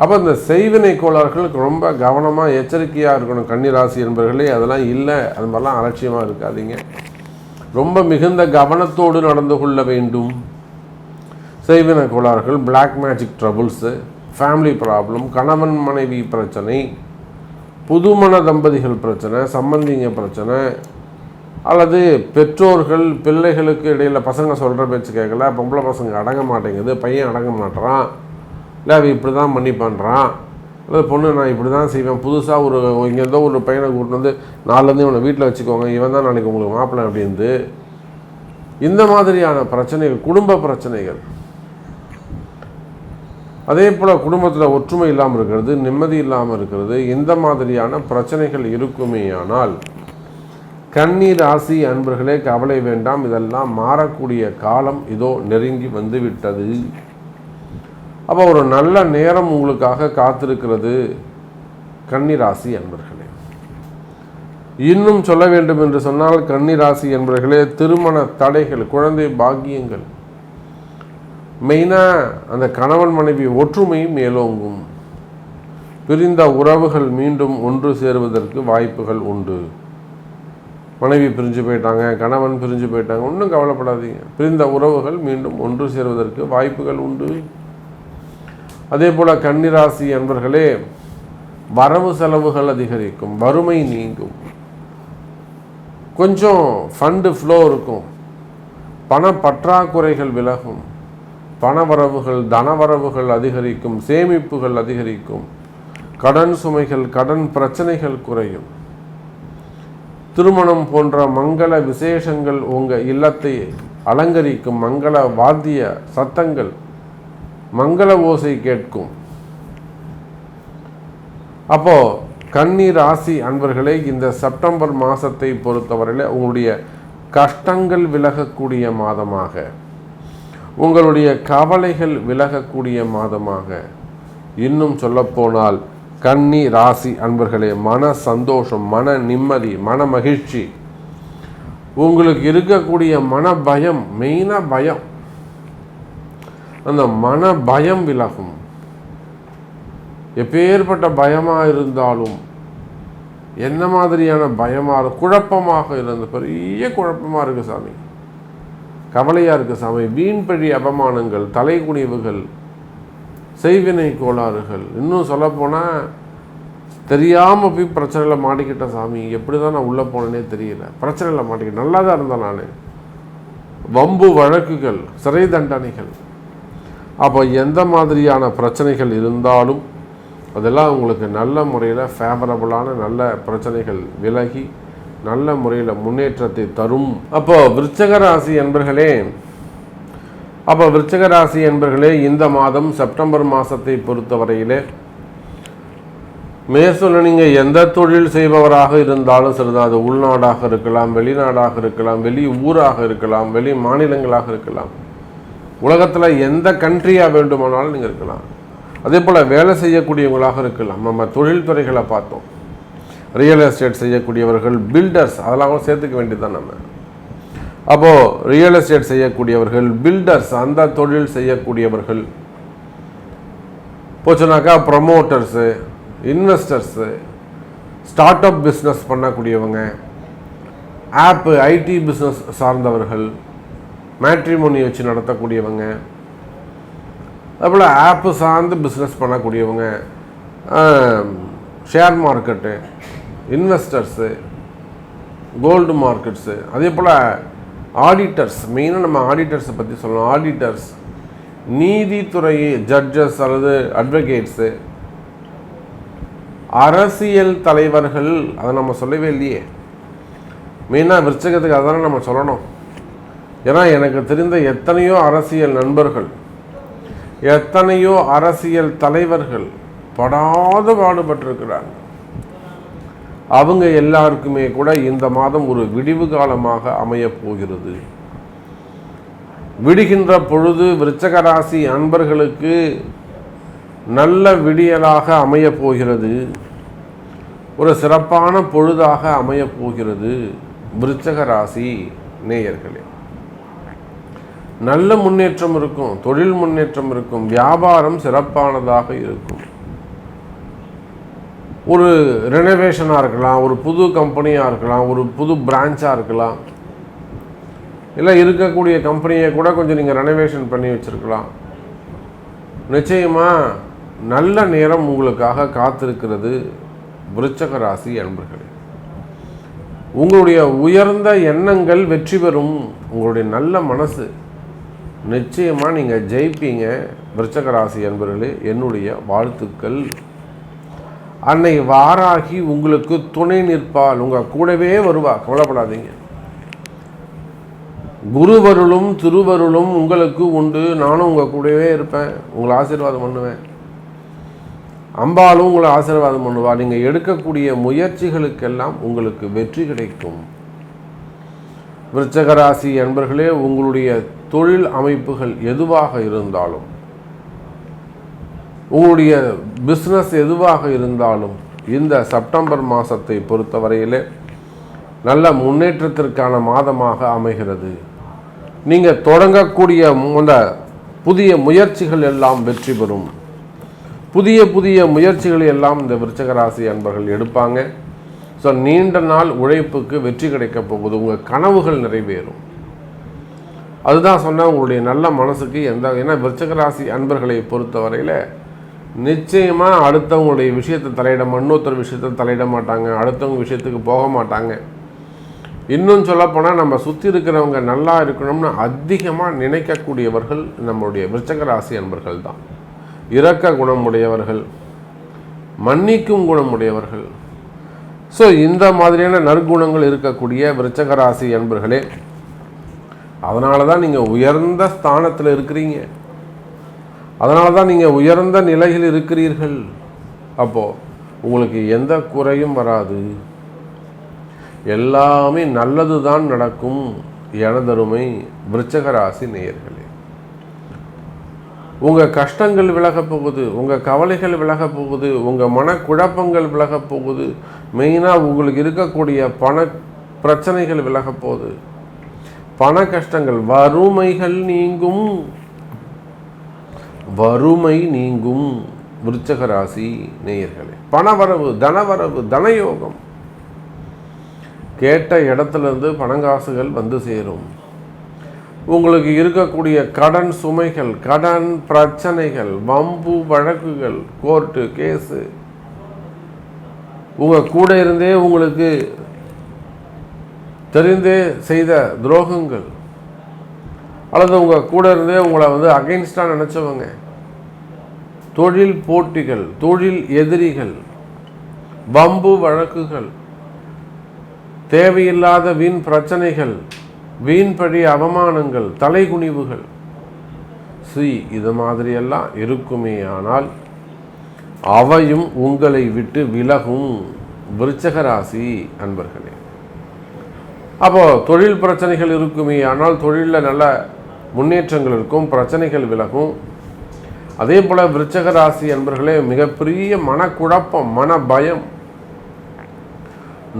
அப்போ இந்த செய்வினை கோளாறுகளுக்கு ரொம்ப கவனமாக எச்சரிக்கையாக இருக்கணும் கன்னிராசி என்பர்களே. அதெல்லாம் இல்லை, அது மாதிரிலாம் அலட்சியமாக இருக்காதீங்க. ரொம்ப மிகுந்த கவனத்தோடு நடந்து கொள்ள வேண்டும். செய்வினை கோளாறுகள், பிளாக் மேஜிக் ட்ரபுள்ஸு, ஃபேமிலி ப்ராப்ளம், கணவன் மனைவி பிரச்சனை, புதுமண தம்பதிகள் பிரச்சனை, சம்பந்திங்க பிரச்சனை, அல்லது பெற்றோர்கள் பிள்ளைகளுக்கு இடையில் பசங்க சொல்கிற பேச்சு கேட்கல, பொம்பளை பசங்க அடங்க மாட்டேங்குது, பையன் அடங்க மாட்டேறான், இல்லை அவன் இப்படி தான் பண்ணி பண்ணுறான், அல்லது பொண்ணு நான் இப்படி தான் செய்வேன், புதுசாக ஒரு இங்கேருந்தோ ஒரு பையனை கூப்பிட்டு வந்து நாலுலேருந்து இவனை வீட்டில் வச்சுக்கோங்க, இவன் தான் நாளைக்கு உங்களுக்கு மாப்பிள்ளை அப்படின்ட்டு, இந்த மாதிரியான பிரச்சனைகள், குடும்ப பிரச்சனைகள், அதே போல் குடும்பத்தில் ஒற்றுமை இல்லாமல் இருக்கிறது, நிம்மதி இல்லாமல் இருக்கிறது, இந்த மாதிரியான பிரச்சனைகள் இருக்குமேயானால் கன்னி ராசி அன்பர்களே கவலை வேண்டாம். இதெல்லாம் மாறக்கூடிய காலம் இதோ நெருங்கி வந்துவிட்டது. அப்போ ஒரு நல்ல நேரம் உங்களுக்காக காத்திருக்கிறது கன்னி ராசி அன்பர்களே. இன்னும் சொல்ல வேண்டும் என்று சொன்னால் கன்னி ராசி அன்பர்களே, திருமண தடைகள், குழந்தை பாக்கியங்கள், மெயினாக அந்த கணவன் மனைவி ஒற்றுமை மேலோங்கும். பிரிந்த உறவுகள் மீண்டும் ஒன்று சேருவதற்கு வாய்ப்புகள் உண்டு. மனைவி பிரிஞ்சு போயிட்டாங்க, கணவன் பிரிஞ்சு போயிட்டாங்க, ஒன்றும் கவலைப்படாதீங்க. பிரிந்த உறவுகள் மீண்டும் ஒன்று சேருவதற்கு வாய்ப்புகள் உண்டு. அதே போல் கன்னிராசி அன்பர்களே, வரவு செலவுகள் அதிகரிக்கும், வறுமை நீங்கும், கொஞ்சம் ஃபண்டு ஃப்ளோ இருக்கும், பண பற்றாக்குறைகள் விலகும், பணவரவுகள் தனவரவுகள் அதிகரிக்கும், சேமிப்புகள் அதிகரிக்கும், கடன் சுமைகள் கடன் பிரச்சனைகள் குறையும். திருமணம் போன்ற மங்கள விசேஷங்கள் உங்கள் இல்லத்தை அலங்கரிக்கும், மங்கள வாத்திய சத்தங்கள், மங்கள ஓசை கேட்கும். அப்போ கன்னி ராசி அன்பர்களே, இந்த செப்டம்பர் மாதத்தை பொறுத்தவரையில் உங்களுடைய கஷ்டங்கள் விலகக்கூடிய மாதமாக, உங்களுடைய கவலைகள் விலகக்கூடிய மாதமாக, இன்னும் சொல்லப்போனால் கன்னி ராசி அன்பர்களே, மன சந்தோஷம், மன நிம்மதி, மன மகிழ்ச்சி, உங்களுக்கு இருக்கக்கூடிய மன பயம், மெயினாக பயம், அந்த மன பயம் விலகும். எப்பேற்பட்ட பயமாக இருந்தாலும், என்ன மாதிரியான பயமாக, குழப்பமாக இருந்த பெரிய குழப்பமாக இருக்குது சாமி, கவலையாக இருக்குது சாமி, வீண்பழி அபமானங்கள், தலைகுனிவுகள், செய்வினை கோளாறுகள், இன்னும் சொல்லப்போனால் தெரியாமல் போய் பிரச்சனையில் மாட்டிக்கிட்ட சாமி, எப்படி தான் நான் உள்ளே போனேனே தெரியல, பிரச்சனையில் மாட்டிக்கிட்டேன், நல்லா தான் இருந்தேன் நான், வம்பு வழக்குகள், சிறை தண்டனைகள். அப்போ எந்த மாதிரியான பிரச்சனைகள் இருந்தாலும் அதெல்லாம் உங்களுக்கு நல்ல முறையில் ஃபேவரபுளான நல்ல பிரச்சனைகள் விலகி நல்ல முறையில் முன்னேற்றத்தை தரும். அப்போது விருச்சிக ராசி என்பர்களே, இந்த மாதம் செப்டம்பர் மாதத்தை பொறுத்தவரையிலே மேற்சொல்ல நீங்கள் எந்த தொழில் செய்பவராக இருந்தாலும் சரிதான், அது உள்நாடாக இருக்கலாம், வெளிநாடாக இருக்கலாம், வெளி ஊராக இருக்கலாம், வெளி மாநிலங்களாக இருக்கலாம், உலகத்தில் எந்த கண்ட்ரியாக வேண்டுமானாலும் நீங்கள் இருக்கலாம். அதே போல் வேலை செய்யக்கூடியவங்களாக இருக்கலாம். நம்ம தொழில்துறைகளை பார்த்தோம், ரியல் எஸ்டேட் செய்யக்கூடியவர்கள், பில்டர்ஸ், அதெல்லாம் கூட சேர்த்துக்க வேண்டியதுதான் நம்ம. அப்போது ரியல் எஸ்டேட் செய்யக்கூடியவர்கள், பில்டர்ஸ், அந்த தொழில் செய்யக்கூடியவர்கள் போச்சுனாக்கா, promoters, investors, start up business பண்ணக்கூடியவங்க, ஆப்பு ஐடி பிஸ்னஸ் சார்ந்தவர்கள், மேட்ரிமோனி வச்சு நடத்தக்கூடியவங்க, அதுபோல் ஆப்பு சார்ந்து பிஸ்னஸ் பண்ணக்கூடியவங்க, share market, investors, gold markets, அதே போல் ஆடிட்டர்ஸ், மெயினாக நம்ம ஆடிட்டர்ஸை பற்றி சொல்லணும். ஆடிட்டர்ஸ், நீதித்துறை ஜட்ஜஸ் அல்லது அட்வொகேட்ஸு, அரசியல் தலைவர்கள், அதை நம்ம சொல்லவே இல்லையே. மெயினாக விருச்சகத்துக்கு அதானே நம்ம சொல்லணும். ஏன்னா எனக்கு தெரிந்த எத்தனையோ அரசியல் நண்பர்கள், எத்தனையோ அரசியல் தலைவர்கள் படாத பாடுபட்டிருக்கிறாங்க. அவங்க எல்லாருக்குமே கூட இந்த மாதம் ஒரு விடிவு காலமாக அமையப் போகிறது. விடுகின்ற பொழுது விருச்சக ராசி அன்பர்களுக்கு நல்ல விடியலாக அமையப் போகிறது. ஒரு சிறப்பான பொழுதாக அமையப் போகிறது. விருச்சக ராசி நேயர்களே, நல்ல முன்னேற்றம் இருக்கும், தொழில் முன்னேற்றம் இருக்கும், வியாபாரம் சிறப்பானதாக இருக்கும். ஒரு ரெனோவேஷனாக இருக்கலாம், ஒரு புது கம்பெனியாக இருக்கலாம், ஒரு புது பிரான்ச்சாக இருக்கலாம், இல்லை இருக்கக்கூடிய கம்பெனியை கூட கொஞ்சம் நீங்கள் ரெனோவேஷன் பண்ணி வச்சுருக்கலாம். நிச்சயமாக நல்ல நேரம் உங்களுக்காக காத்திருக்கிறது விருச்சக ராசி அன்பர்களே. உங்களுடைய உயர்ந்த எண்ணங்கள் வெற்றி பெறும். உங்களுடைய நல்ல மனசு, நிச்சயமாக நீங்கள் ஜெயிப்பீங்க விருச்சக ராசி அன்பர்களே. என்னுடைய வாழ்த்துக்கள். அன்னை வாராகி உங்களுக்கு துணை நிற்பால், உங்கள் கூடவே வருவா, கவலைப்படாதீங்க. குருவருளும் திருவருளும் உங்களுக்கு உண்டு. நானும் உங்கள் கூடவே இருப்பேன், உங்களை ஆசீர்வாதம் பண்ணுவேன். அம்பாலும் உங்களை ஆசீர்வாதம் பண்ணுவா. நீங்கள் எடுக்கக்கூடிய முயற்சிகளுக்கெல்லாம் உங்களுக்கு வெற்றி கிடைக்கும். விருச்சக ராசி அன்பர்களே, உங்களுடைய தொழில் அமைப்புகள் எதுவாக இருந்தாலும், உங்களுடைய பிஸ்னஸ் எதுவாக இருந்தாலும், இந்த செப்டம்பர் மாதத்தை பொறுத்தவரையிலே நல்ல முன்னேற்றத்திற்கான மாதமாக அமைகிறது. நீங்கள் தொடங்கக்கூடிய அந்த புதிய முயற்சிகள் எல்லாம் வெற்றி பெறும். புதிய புதிய முயற்சிகள் எல்லாம் இந்த விருச்சக ராசி அன்பர்கள் எடுப்பாங்க. ஸோ நீண்ட நாள் உழைப்புக்கு வெற்றி கிடைக்கப் போகுது. உங்கள் கனவுகள் நிறைவேறும். அதுதான் சொன்னால் உங்களுடைய நல்ல மனசுக்கு ஏன்னா விருச்சக ராசி அன்பர்களை பொறுத்தவரையில் நிச்சயமாக அடுத்தவங்களுடைய விஷயத்தை இன்னொருத்தர் விஷயத்தை தலையிட மாட்டாங்க, அடுத்தவங்க விஷயத்துக்கு போக மாட்டாங்க. இன்னும் சொல்லப்போனால் நம்ம சுற்றி இருக்கிறவங்க நல்லா இருக்கணும்னு அதிகமாக நினைக்கக்கூடியவர்கள் நம்மளுடைய விருச்சக ராசி அன்பர்கள் தான். இரக்க குணமுடையவர்கள், மன்னிக்கும் குணமுடையவர்கள். ஸோ இந்த மாதிரியான நற்குணங்கள் இருக்கக்கூடிய விருச்சக ராசி அன்பர்களே, அதனால தான் நீங்கள் உயர்ந்த ஸ்தானத்தில் இருக்கிறீங்க, அதனால தான் நீங்கள் உயர்ந்த நிலையில் இருக்கிறீர்கள். அப்போது உங்களுக்கு எந்த குறையும் வராது, எல்லாமே நல்லது தான் நடக்கும். எனதருமை விருச்சக ராசி நேயர்களே, உங்கள் கஷ்டங்கள் விலகப் போகுது, உங்கள் கவலைகள் விலகப் போகுது, உங்கள் மனக்குழப்பங்கள் விலகப் போகுது. மெயினாக உங்களுக்கு இருக்கக்கூடிய பண பிரச்சனைகள் விலகப் போகுது, பண கஷ்டங்கள், வறுமைகள் நீங்கும், வறுமை நீங்கும். விருச்சக ராசி நேயர்களே, பணவரவு, தனவரவு, தனயோகம், கேட்ட இடத்துலேருந்து பணங்காசுகள் வந்து சேரும். உங்களுக்கு இருக்கக்கூடிய கடன் சுமைகள், கடன் பிரச்சனைகள், வம்பு வழக்குகள், கோர்ட்டு கேஸு, உங்கள் கூட இருந்தே உங்களுக்கு தெரிந்தே செய்த துரோகங்கள், அல்லது உங்கள் கூட இருந்தே உங்களை அகைன்ஸ்டாக நினச்சவங்க, தொழில் போட்டிகள், தொழில் எதிரிகள், வம்பு வழக்குகள், தேவையில்லாத வீண் பிரச்சனைகள், வீண்பழி அவமானங்கள், தலைகுனிவுகள், இது மாதிரியெல்லாம் இருக்குமே. ஆனால் அவையும் உங்களை விட்டு விலகும் விருச்சக ராசி அன்பர்களே. அப்போ தொழில் பிரச்சனைகள் இருக்குமே, ஆனால் தொழிலில் நல்ல முன்னேற்றங்கள் இருக்கும், பிரச்சனைகள் விலகும். அதே போல் விருச்சக ராசி அன்பர்களே, மிகப்பெரிய மனக்குழப்பம், மன பயம்,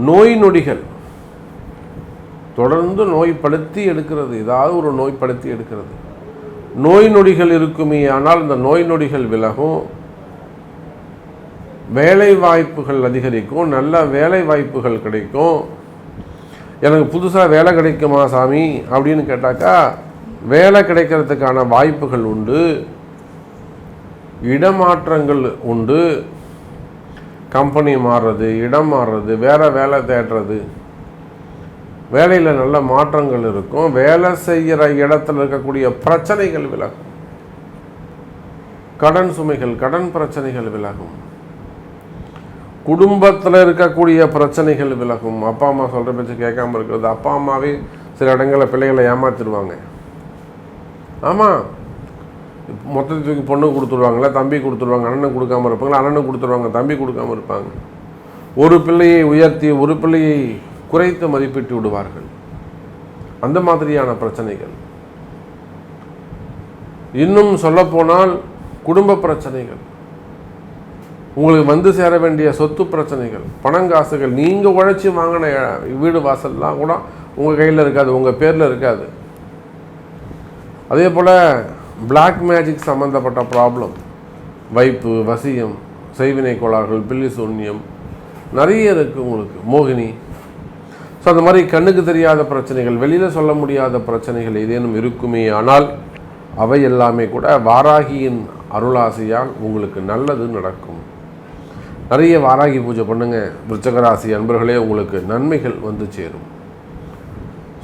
நோய் நொடிகள், தொடர்ந்து நோய்படுத்தி எடுக்கிறது, ஏதாவது ஒரு நோய்படுத்தி எடுக்கிறது, நோய் நொடிகள் இருக்குமே. ஆனால் இந்த நோய் நொடிகள் விலகும், வேலை வாய்ப்புகள் அதிகரிக்கும், நல்ல வேலை வாய்ப்புகள் கிடைக்கும். எனக்கு புதுசாக வேலை கிடைக்குமா சாமி அப்படின்னு கேட்டாக்கா வேலை கிடைக்கிறதுக்கான வாய்ப்புகள் உண்டு, இடமாற்றங்கள் உண்டு, கம்பெனி மாறுறது, இடம் மாறுறது, வேறு வேலை தேடுறது, வேலையில் நல்ல மாற்றங்கள் இருக்கும். வேலை செய்கிற இடத்துல இருக்கக்கூடிய பிரச்சனைகள் விலகும். கடன் சுமைகள், கடன் பிரச்சனைகள் விலகும். குடும்பத்தில் இருக்கக்கூடிய பிரச்சனைகள் விலகும். அப்பா அம்மா சொல்கிற பேச்சு கேட்காம இருக்கிறது. அப்பா அம்மாவே சில இடங்களில் பிள்ளைகளை ஏமாற்றிடுவாங்க. ஆமாம், மொத்தத்துக்கு பொண்ணு கொடுத்துருவாங்களா, தம்பி கொடுத்துருவாங்க, அண்ணனுக்கு கொடுக்காம இருப்பாங்களா, அண்ணனுக்கு கொடுத்துருவாங்க, தம்பி கொடுக்காம இருப்பாங்க. ஒரு பிள்ளையை உயர்த்தி ஒரு பிள்ளையை குறைத்து மதிப்பிட்டு விடுவார்கள். அந்த மாதிரியான பிரச்சனைகள். இன்னும் சொல்லப்போனால் குடும்ப பிரச்சனைகள், உங்களுக்கு வந்து சேர வேண்டிய சொத்து பிரச்சனைகள், பணங்காசுகள், நீங்கள் உழைச்சி வாங்கின வீடு வாசல்லாம் கூட உங்கள் கையில் இருக்காது, உங்கள் பேரில் இருக்காது. அதே போல் பிளாக் மேஜிக் சம்மந்தப்பட்ட ப்ராப்ளம், வைப்பு, வசியம், செய்வினை கோளாறுகள், பில்லி சூன்யம் நிறைய இருக்குது உங்களுக்கு, மோகினி. ஸோ அந்த மாதிரி கண்ணுக்கு தெரியாத பிரச்சனைகள், வெளியில் சொல்ல முடியாத பிரச்சனைகள் ஏதேனும் இருக்குமே ஆனால் அவை எல்லாமே கூட வாராகியின் அருளாசியால் உங்களுக்கு நல்லது நடக்கும். நிறைய வாராகி பூஜை பண்ணுங்கள் விருச்சிகராசி அன்பர்களே, உங்களுக்கு நன்மைகள் வந்து சேரும்.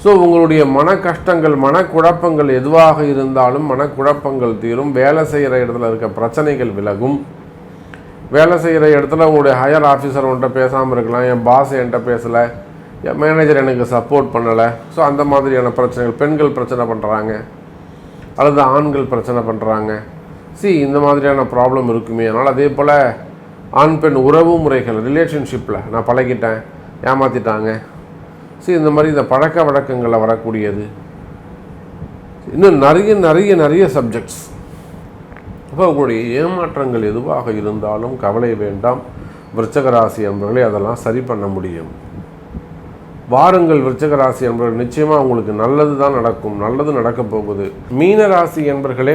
ஸோ உங்களுடைய மன கஷ்டங்கள், மனக்குழப்பங்கள் எதுவாக இருந்தாலும் மனக்குழப்பங்கள் தீரும். வேலை செய்கிற இடத்துல இருக்க பிரச்சனைகள் விலகும். வேலை செய்கிற இடத்துல உங்களுடைய ஹையர் ஆஃபீஸர் உன்கிட்ட பேசாமல் இருக்கலாம், என் பாஸ் என்கிட்ட பேசலை, என் மேனேஜர் எனக்கு சப்போர்ட் பண்ணலை. ஸோ அந்த மாதிரியான பிரச்சனைகள், பெண்கள் பிரச்சனை பண்ணுறாங்க அல்லது ஆண்கள் பிரச்சனை பண்ணுறாங்க. இந்த மாதிரியான ப்ராப்ளம் இருக்குமே. அதனால் அதே போல் ஆண் பெண் உறவு முறைகள், ரிலேஷன்ஷிப்பில் நான் பழகிட்டேன், ஏமாற்றிட்டாங்க. இந்த மாதிரி இந்த பழக்க வழக்கங்களில் வரக்கூடியது. இன்னும் நிறைய நிறைய நிறைய சப்ஜெக்ட்ஸ். அப்போ உங்களுடைய ஏமாற்றங்கள் எதுவாக இருந்தாலும் கவலை வேண்டாம் விருச்சிகராசி என்பவர்களே, அதெல்லாம் சரி பண்ண முடியும். வாருங்கள் விருச்சிகராசி என்பவர்கள், நிச்சயமாக உங்களுக்கு நல்லது தான் நடக்கும், நல்லது நடக்கப் போகுது. மீனராசி என்பவர்களே,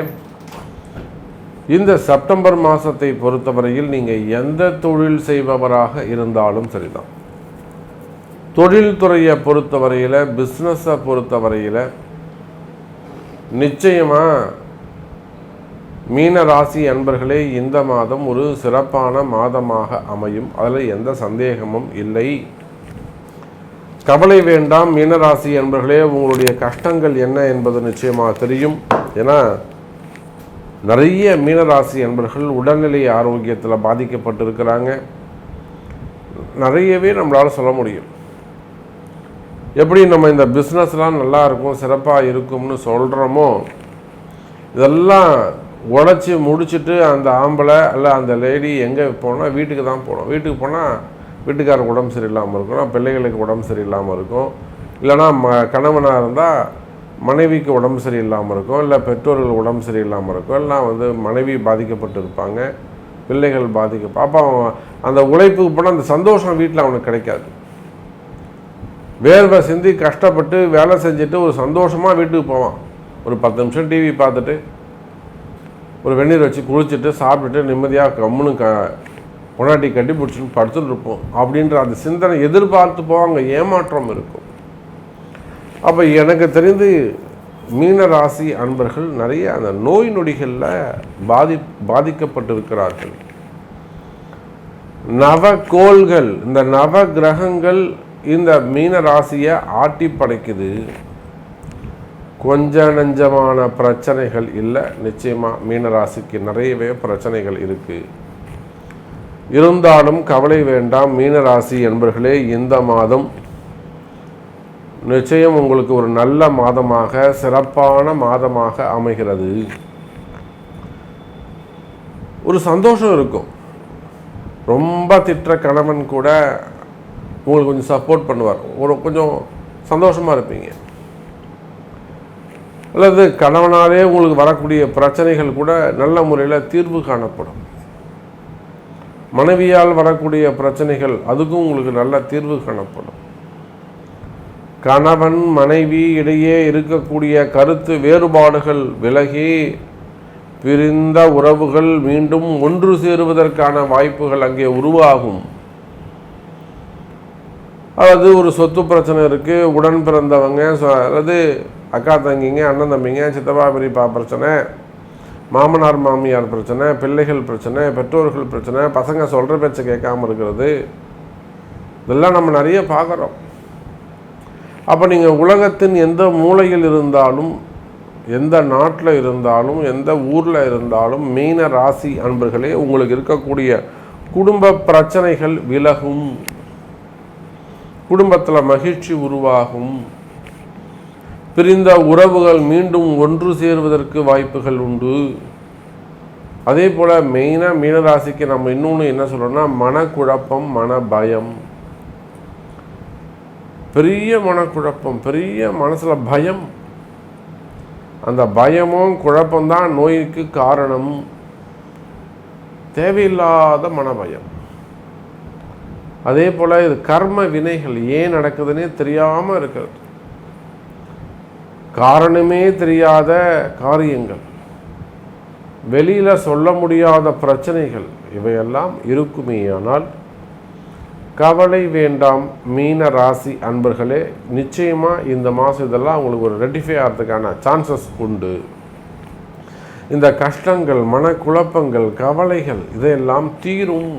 இந்த செப்டம்பர் மாதத்தை பொறுத்தவரையில் நீங்கள் எந்த தொழில் செய்பவராக இருந்தாலும் சரிதான். தொழில்துறையை பொறுத்தவரையில், பிஸ்னஸை பொறுத்தவரையில் நிச்சயமாக மீனராசி அன்பர்களே இந்த மாதம் ஒரு சிறப்பான மாதமாக அமையும். அதில் எந்த சந்தேகமும் இல்லை. கவலை வேண்டாம் மீனராசி அன்பர்களே, உங்களுடைய கஷ்டங்கள் என்ன என்பது நிச்சயமாக தெரியும். ஏன்னா நிறைய மீனராசி அன்பர்கள் உடல்நிலை ஆரோக்கியத்தில் பாதிக்கப்பட்டிருக்கிறாங்க. நிறையவே நம்மளால் சொல்ல முடியும். எப்படி நம்ம இந்த பிஸ்னஸ்லாம் நல்லா இருக்கும், சிறப்பாக இருக்கும்னு சொல்கிறோமோ, இதெல்லாம் உடச்சி முடிச்சுட்டு அந்த ஆம்பளை அல்ல அந்த லேடி எங்கே போனால் வீட்டுக்கு தான் போகணும். வீட்டுக்கு போனால் வீட்டுக்காரருக்கு உடம்பு சரியில்லாமல் இருக்கும், பிள்ளைகளுக்கு உடம்பு சரியில்லாமல் இருக்கும், இல்லைனா கணவனாக இருந்தால் மனைவிக்கு உடம்பு சரியில்லாமல் இருக்கும், இல்லை பெற்றோர்கள் உடம்பு சரியில்லாமல் இருக்கும், எல்லாம் மனைவி பாதிக்கப்பட்டு இருப்பாங்க, பிள்ளைகள் அப்போ அந்த உழைப்புக்கு போனால் அந்த சந்தோஷம் வீட்டில் அவனுக்கு கிடைக்காது. வேர்வை சிந்தி கஷ்டப்பட்டு வேலை செஞ்சுட்டு ஒரு சந்தோஷமாக வீட்டுக்கு போவான். ஒரு 10 நிமிஷம் டிவி பார்த்துட்டு ஒரு வெந்நீர் வச்சு குளிச்சுட்டு சாப்பிட்டுட்டு நிம்மதியாக கம்முன்னு பொண்டாட்டி கட்டி பிடிச்சிட்டு படுத்துட்டு இருப்போம் அப்படின்ற அந்த சிந்தனை எதிர்பார்த்து போவாங்க. ஏமாற்றம் இருக்கும். அப்போ எனக்கு தெரிந்து மீனராசி அன்பர்கள் நிறைய அந்த நோய் நொடிகளில் பாதிக்கப்பட்டிருக்கிறார்கள். நவகோள்கள், இந்த நவ கிரகங்கள் இந்த மீனராசியை ஆட்டி படைக்குது. கொஞ்ச நஞ்சமான பிரச்சனைகள் இல்லை. நிச்சயமாக மீனராசிக்கு நிறையவே பிரச்சனைகள் இருக்குது. இருந்தாலும் கவலை வேண்டாம் மீனராசி என்பர்களே, இந்த மாதம் நிச்சயம் உங்களுக்கு ஒரு நல்ல மாதமாக, சிறப்பான மாதமாக அமைகிறது. ஒரு சந்தோஷம் இருக்கும். ரொம்ப திட்டுற கணவன் கூட உங்களுக்கு கொஞ்சம் சப்போர்ட் பண்ணுவார். கொஞ்சம் சந்தோஷமாக இருப்பீங்க. அல்லது கணவனாலே உங்களுக்கு வரக்கூடிய பிரச்சனைகள் கூட நல்ல முறையில் தீர்வு காணப்படும். மனைவியால் வரக்கூடிய பிரச்சனைகள் அதுக்கும் உங்களுக்கு நல்ல தீர்வு காணப்படும். கணவன் மனைவி இடையே இருக்கக்கூடிய கருத்து வேறுபாடுகள் விலகி பிரிந்த உறவுகள் மீண்டும் ஒன்று சேருவதற்கான வாய்ப்புகள் அங்கே உருவாகும். அதாவது ஒரு சொத்து பிரச்சனை இருக்குது, உடன் பிறந்தவங்க, அதாவது அக்கா தங்கிங்க, அண்ணன் தம்பிங்க, சித்தப்பா பெரியப்பா பிரச்சனை, மாமனார் மாமியார் பிரச்சனை, பிள்ளைகள் பிரச்சனை, பெற்றோர்கள் பிரச்சனை, பசங்க சொல்கிற பேச்சை கேட்காம இருக்கிறது, இதெல்லாம் நம்ம நிறைய பார்க்குறோம். அப்போ நீங்கள் உலகத்தின் எந்த மூலையில் இருந்தாலும், எந்த நாட்டில் இருந்தாலும், எந்த ஊரில் இருந்தாலும், மீன ராசி அன்பர்களே, உங்களுக்கு இருக்கக்கூடிய குடும்ப பிரச்சனைகள் விலகும், குடும்பத்தில் மகிழ்ச்சி உருவாகும், பிரிந்த உறவுகள் மீண்டும் ஒன்று சேருவதற்கு வாய்ப்புகள் உண்டு. அதே போல் மெயினாக மீனராசிக்கு நம்ம இன்னொன்று என்ன சொல்கிறோம்னா, மனக்குழப்பம், மன பயம், பெரிய மனக்குழப்பம், பெரிய மனசில் பயம். அந்த பயமும் குழப்பம்தான் நோய்க்கு காரணம். தேவையில்லாத மனபயம். அதே போல் இது கர்ம வினைகள் ஏன் நடக்குதுன்னே தெரியாமல் இருக்கிறது, காரணமே தெரியாத காரியங்கள், வெளியில் சொல்ல முடியாத பிரச்சனைகள், இவையெல்லாம் இருக்குமே. ஆனால் கவலை வேண்டாம் மீன ராசி அன்பர்களே. நிச்சயமாக இந்த மாதம் இதெல்லாம் உங்களுக்கு ஒரு ரெட்டிஃபை ஆகிறதுக்கான சான்சஸ் உண்டு. இந்த கஷ்டங்கள், மனக்குழப்பங்கள், கவலைகள் இதையெல்லாம் தீரும்.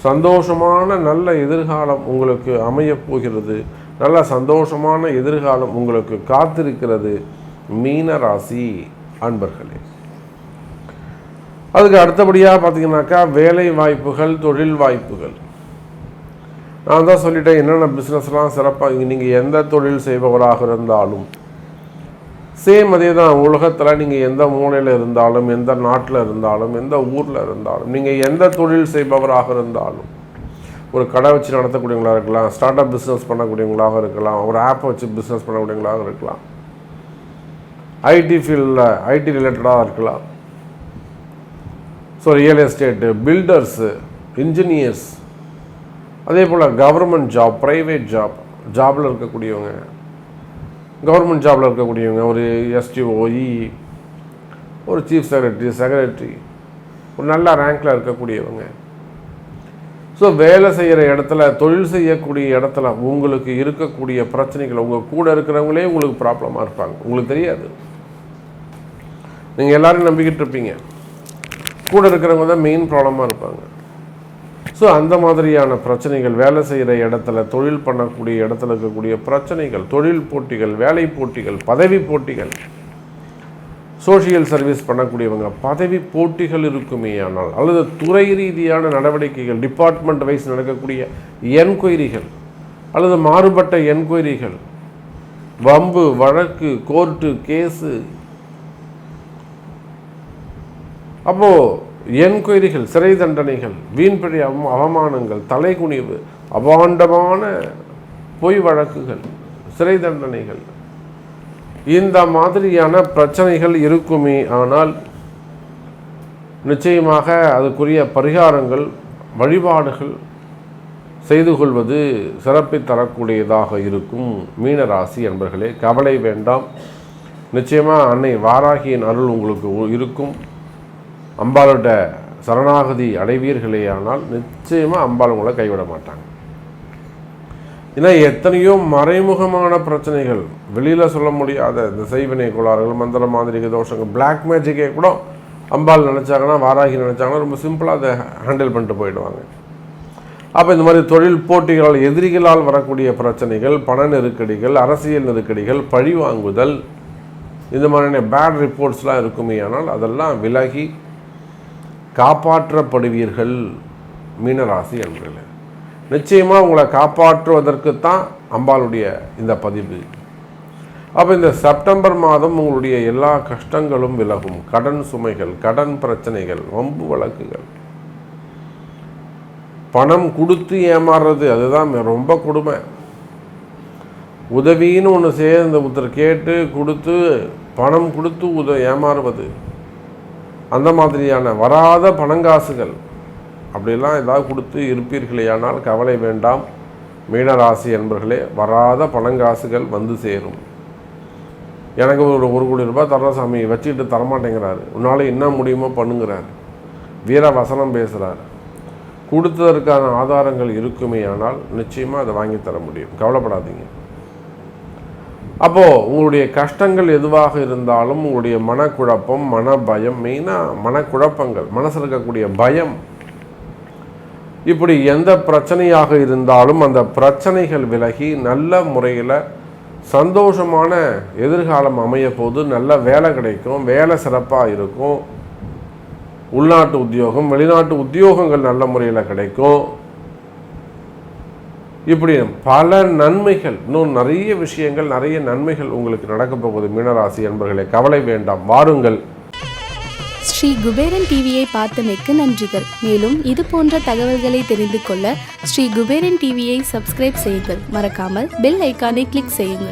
சந்தோஷமான நல்ல எதிர்காலம் உங்களுக்கு அமையப் போகிறது. நல்ல சந்தோஷமான எதிர்காலம் உங்களுக்கு காத்திருக்கிறது மீன ராசி அன்பர்களே. அதுக்கு அடுத்தபடியாக பார்த்தீங்கன்னாக்கா வேலை வாய்ப்புகள், தொழில் வாய்ப்புகள். நான் தான் சொல்லிட்டேன் என்னென்ன பிஸ்னஸ்லாம் சிறப்பாக. நீங்கள் எந்த தொழில் செய்பவராக இருந்தாலும் சேம் அதே தான். உலகத்தில் நீங்கள் எந்த மூலையில் இருந்தாலும், எந்த நாட்டில் இருந்தாலும், எந்த ஊரில் இருந்தாலும், நீங்கள் எந்த தொழில் செய்பவராக இருந்தாலும், ஒரு கடை வச்சு நடத்தக்கூடியவங்களாக இருக்கலாம், ஸ்டார்ட் அப் பிஸ்னஸ் பண்ணக்கூடியவங்களாக இருக்கலாம், ஒரு ஆப் வச்சு பிஸ்னஸ் பண்ணக்கூடியவங்களாக இருக்கலாம், ஐடி ஃபீல்டில் ஐடி ரிலேட்டடாக இருக்கலாம், so real estate, builders, engineers, அதே போல் கவர்மெண்ட் ஜாப், ப்ரைவேட் ஜாபில் இருக்கக்கூடியவங்க, கவர்மெண்ட் ஜாபில் இருக்கக்கூடியவங்க, ஒரு எஸ்டிஓ, ஒரு சீஃப் செக்ரட்டரி, ஒரு நல்ல ரேங்கில் இருக்கக்கூடியவங்க. ஸோ வேலை செய்கிற இடத்துல, தொழில் செய்யக்கூடிய இடத்துல உங்களுக்கு இருக்கக்கூடிய பிரச்சனைகள், உங்கள் கூட இருக்கிறவங்களே உங்களுக்கு ப்ராப்ளமாக இருப்பாங்க, உங்களுக்கு தெரியாது. நீங்கள் எல்லோரும் நம்பிக்கிட்டு இருப்பீங்க, கூட இருக்கிறவங்க தான் மெயின் ப்ராப்ளமாக இருப்பாங்க. ஸோ அந்த மாதிரியான பிரச்சனைகள், வேலை செய்கிற இடத்துல, தொழில் பண்ணக்கூடிய இடத்துல இருக்கக்கூடிய பிரச்சனைகள், தொழில் போட்டிகள், வேலை போட்டிகள், பதவி போட்டிகள், சோஷியல் சர்வீஸ் பண்ணக்கூடியவங்க பதவி போட்டிகள் இருக்குமே. ஆனால் அல்லது துறை ரீதியான நடவடிக்கைகள், டிபார்ட்மெண்ட் வைஸ் நடக்கக்கூடிய என்கொயரிகள் அல்லது மாறுபட்ட என்கொயரிகள், வம்பு வழக்கு, கோர்ட்டு கேஸு, அப்போது என்கொயரிகள், சிறை தண்டனைகள், வீண்பழி அவமானங்கள், தலைகுனிவு, அபாண்டமான பொய் வழக்குகள், சிறை தண்டனைகள், இந்த மாதிரியான பிரச்சனைகள் இருக்குமே. ஆனால் நிச்சயமாக அதுக்குரிய பரிகாரங்கள், வழிபாடுகள் செய்து கொள்வது சிறப்பை தரக்கூடியதாக இருக்கும் மீனராசி என்பர்களே. கவலை வேண்டாம். நிச்சயமாக அன்னை வாராகியின் அருள் உங்களுக்கு இருக்கும். அம்பாளோட சரணாகதி அடைவீர்களே. ஆனால் நிச்சயமாக அம்பாள் உங்களை கைவிட மாட்டாங்க. ஏன்னா எத்தனையோ மறைமுகமான பிரச்சனைகள், வெளியில் சொல்ல முடியாத இந்த செய்வினை கோளாறுகள், மந்திர மாந்திரிக தோஷங்கள், பிளாக் மேஜிக்கே கூட அம்பாள் நினச்சாங்கன்னா, வாராகி நினச்சாங்கன்னா ரொம்ப சிம்பிளாக அதை ஹேண்டில் பண்ணிட்டு போயிடுவாங்க. அப்போ இந்த மாதிரி தொழில் போட்டிகளால், எதிரிகளால் வரக்கூடிய பிரச்சனைகள், பண நெருக்கடிகள், அரசியல் நெருக்கடிகள், பழி வாங்குதல், இந்த மாதிரியான பேட் ரிப்போர்ட்ஸ்லாம் இருக்குமே. ஆனால் அதெல்லாம் விலகி காப்பாற்றப்படுவீர்கள் மீனராசி என்பதில். நிச்சயமாக உங்களை காப்பாற்றுவதற்குத்தான் அம்பாளுடைய இந்த பதிவு. அப்போ இந்த செப்டம்பர் மாதம் உங்களுடைய எல்லா கஷ்டங்களும் விலகும். கடன் சுமைகள், கடன் பிரச்சனைகள், வம்பு வழக்குகள், பணம் கொடுத்து ஏமாறுறது, அதுதான் ரொம்ப கொடுமை. உதவின்னு ஒன்று சேர்ந்து ஒருத்தர் கேட்டு கொடுத்து, பணம் கொடுத்து ஏமாறுவது, அந்த மாதிரியான வராத பணங்காசுகள், அப்படிலாம் ஏதாவது கொடுத்து இருப்பீர்களேயானால் கவலை வேண்டாம் மீனராசி என்பர்களே. வராத பணங்காசுகள் வந்து சேரும். எனக்கு ஒரு 1 கோடி ரூபாய் தரசாமி வச்சுக்கிட்டு தரமாட்டேங்கிறாரு, உன்னால் என்ன முடியுமோ பண்ணுங்கிறாரு, வீர வசனம் பேசுகிறாரு. கொடுத்ததற்கான ஆதாரங்கள் இருக்குமே. ஆனால் நிச்சயமாக அதை வாங்கி தர முடியும், கவலைப்படாதீங்க. அப்போது உங்களுடைய கஷ்டங்கள் எதுவாக இருந்தாலும், உங்களுடைய மனக்குழப்பம், மன பயம், மெயினாக மனக்குழப்பங்கள், மனசில் இருக்கக்கூடிய பயம், இப்படி எந்த பிரச்சனையாக இருந்தாலும் அந்த பிரச்சனைகள் விலகி நல்ல முறையில் சந்தோஷமான எதிர்காலம் அமைய போது நல்ல வேலை கிடைக்கும், வேலை சிறப்பாக இருக்கும், உள்நாட்டு உத்தியோகம் வெளிநாட்டு உத்தியோகங்கள் நல்ல முறையில் கிடைக்கும். இப்படி பல நன்மைகள், இன்னும் நிறைய விஷயங்கள், நிறைய நன்மைகள் உங்களுக்கு நடக்க போகுது மீனராசி என்பர்களே. கவலை வேண்டாம், வாருங்கள். ஸ்ரீ குபேரன் டிவியை பார்த்தமைக்கு நன்றிகள். மேலும் இது போன்ற தகவல்களை தெரிந்து கொள்ள ஸ்ரீ குபேரன் டிவியை சப்ஸ்கிரைப் செய்யுங்கள். மறக்காமல் பெல் ஐக்கானை கிளிக் செய்யுங்கள்.